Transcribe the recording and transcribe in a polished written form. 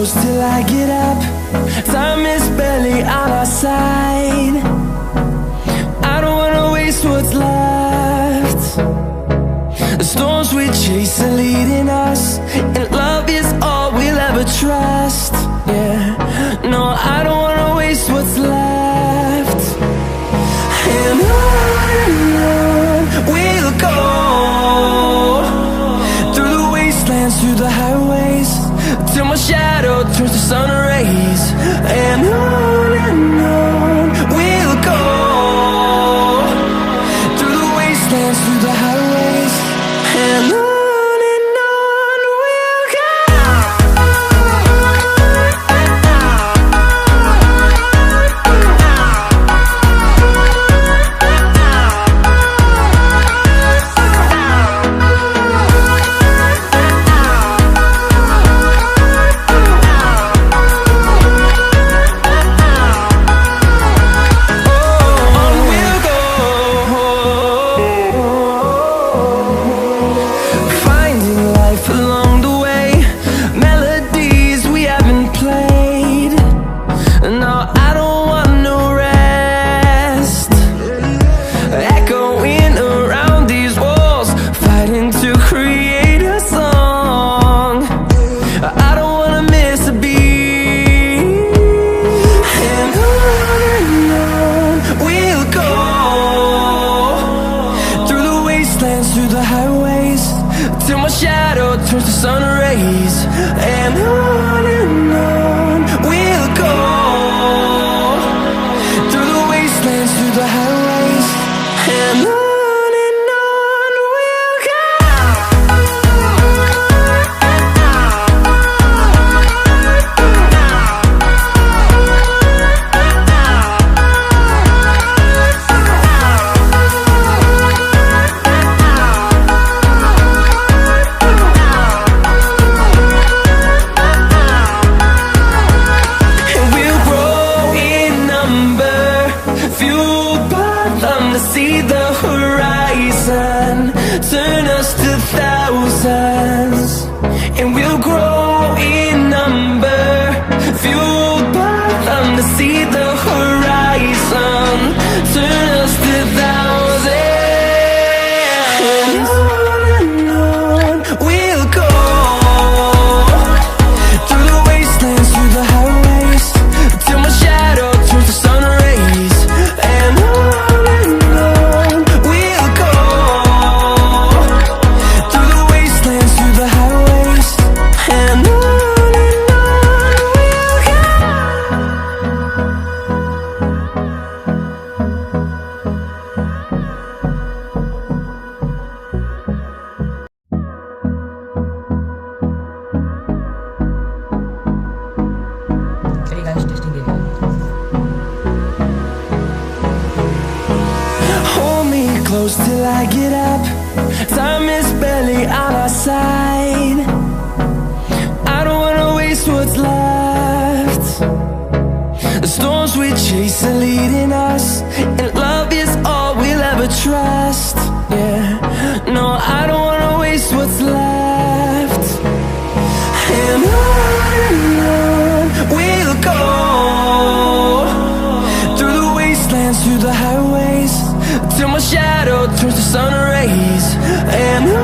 close till I get up. Time is barely on our side. I don't wanna waste what's left. The storms we chase are leading us, and love is all we'll ever trust. Yeah, no, I don't wanna waste what's left. And on we'll go, through the wastelands, through the highways, till my shadow turns to sun rays. And on we'll go, through the wastelands, through the highways, and on we'll go. Through the highways, till my shadow turns to sun rays. And on we'll go, through the wastelands, through the highways, and on we'll go. To see the horizon, turn us to thousands, and we'll grow in number, fueled by them. To see the horizon, turn us to thousands, and on we'll go, through the wastelands, through the highways, till my shadow turns to sun rays. And close till I get up. Time is barely on our side. I don't wanna waste what's left. The storms we chase are leading us, and love is all we'll ever trust. Yeah, no, I don't wanna waste what's left. And on we'll go, through the wastelands, through the highways, till my shadow turns to sun rays. And on